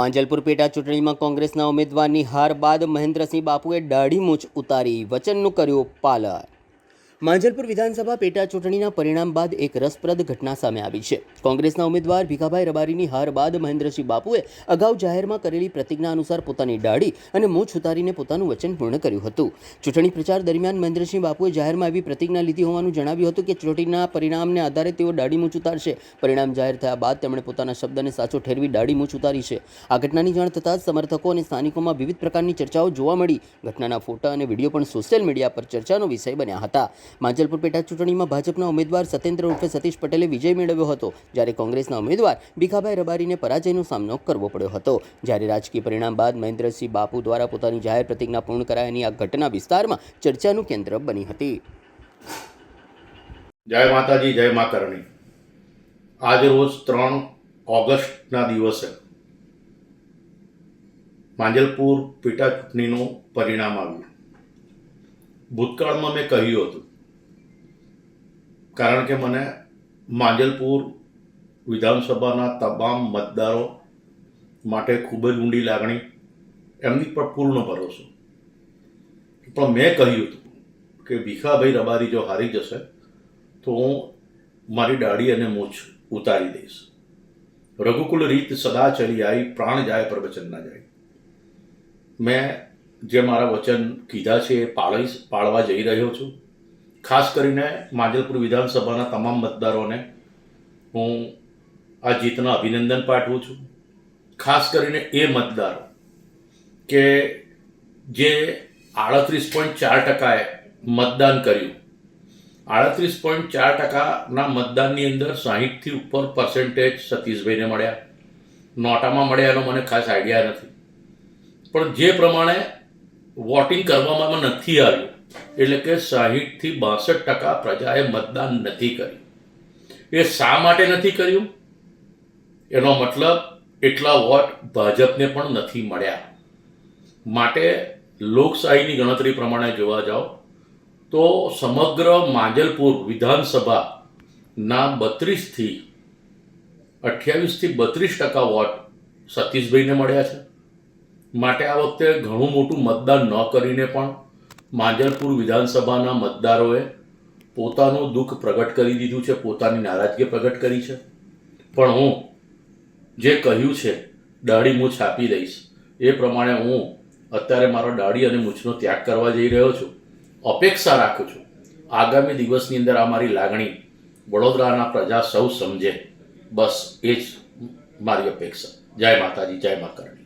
માંજલપુર પેટા ચૂંટણીમાં કોંગ્રેસના ઉમેદવારની હાર બાદ મહેન્દ્રસિંહ બાપુએ દાઢી મૂછ ઉતારી વચનનું કર્યું પાલન। માંજલપુર વિધાનસભા પેટા ચૂંટણીના પરિણામ બાદ એક રસપ્રદ ઘટના સામે આવી છે। કોંગ્રેસના ઉમેદવાર ભીખાભાઈ રબારીની હાર બાદ મહેન્દ્રસિંહ બાપુએ અગાઉ જાહેરમાં કરેલી પ્રતિજ્ઞા અનુસાર પોતાની દાઢી અને મૂછ ઉતારીને પોતાનું વચન પૂર્ણ કર્યું હતું। ચૂંટણી પ્રચાર દરમિયાન મહેન્દ્રસિંહ બાપુએ જાહેરમાં એવી પ્રતિજ્ઞા લીધી હોવાનું જણાવ્યું હતું કે ચૂંટણીના પરિણામને આધારે તેઓ દાઢી મૂછ ઉતારશે। પરિણામ જાહેર થયા બાદ તેમણે પોતાના શબ્દને સાચો ઠેરવી દાઢી મૂછ ઉતારી છે। આ ઘટનાની જાણ થતાં જ સમર્થકો અને સ્થાનિકોમાં વિવિધ પ્રકારની ચર્ચાઓ જોવા મળી। ઘટનાના ફોટા અને વિડીયો પણ સોશિયલ મીડિયા પર ચર્ચાનો વિષય બન્યા હતા। માંજલપુર પેટા ચૂંટણીમાં ભાજપના ઉમેદવાર સત્યેન્દ્ર ઉર્ફે સતીશ પટેલે વિજય મેળવ્યો હતો, જ્યારે કોંગ્રેસના ઉમેદવાર ભીખાભાઈ રબારીને પરાજયનો સામનો કરવો પડ્યો હતો। જ્યારે રાજકીય પરિણામ બાદ મહેન્દ્રસિંહ બાપુ દ્વારા પોતાની જાહેર પ્રતિજ્ઞા પૂર્ણ કરાયાની આ ઘટના વિસ્તારમાં ચર્ચાનું કેન્દ્ર બની હતી। જય માતાજી, જય મા કરણી। આજ રોજ 3 ઓગસ્ટના દિવસે માંજલપુર પેટા ચૂંટણીનું પરિણામ આવ્યું। ભૂતકાળમાં મેં કહ્યું હતું, કારણ કે મને માંજલપુર વિધાનસભાના તમામ મતદારો માટે ખૂબ જ ઊંડી લાગણી, એમની પર પૂર્ણ ભરોસો। પણ મેં કહ્યું હતું કે ભીખાભાઈ રબારી જો હારી જશે તો હું મારી દાઢી અને મૂછ ઉતારી દઈશ। રઘુકુલ રીત સદા ચલી આવી, પ્રાણ જાય પર વચન ના જાય। મેં જે મારા વચન કીધા છે એ પાળવા જઈ રહ્યો છું। ખાસ કરીને માંજલપુર વિધાનસભાના તમામ મતદારોને હું આ જીતના અભિનંદન પાઠવું છું। ખાસ કરીને એ મતદારો કે જે 38.4% મતદાન કર્યું। 38.4%ના મતદાનની અંદર 60થી ઉપર પર્સન્ટેજ સતીશભાઈને મળ્યા। નોટામાં મળ્યા એનો મને ખાસ આઈડિયા નથી, પણ જે પ્રમાણે વોટિંગ કરવામાં નથી આવ્યું, એટલે કે 60થી 62% પ્રજાએ મતદાન નથી કર્યું। એ શા માટે નથી કર્યું? એનો મતલબ એટલા વોટ ભાજપને પણ નથી મળ્યા। માટે લોકશાહીની ગણતરી પ્રમાણે જોવા જાઓ તો સમગ્ર માંજલપુર વિધાનસભાના 32થી 32% વોટ સતીશભાઈને મળ્યા છે। માટે આ વખતે ઘણું મોટું મતદાન ન કરીને પણ માંજલપુર વિધાનસભાના મતદારોએ પોતાનું દુઃખ પ્રગટ કરી દીધું છે, પોતાની નારાજગી પ્રગટ કરી છે। પણ હું જે કહ્યું છે દાઢી મૂછ આપી દઈશ, એ પ્રમાણે હું અત્યારે મારો દાઢી અને મૂછનો ત્યાગ કરવા જઈ રહ્યો છું। અપેક્ષા રાખું છું આગામી દિવસની અંદર આ મારી લાગણી વડોદરાના પ્રજા સૌ સમજે, બસ એ જ મારી અપેક્ષા। જય માતાજી, જય મા કરણી।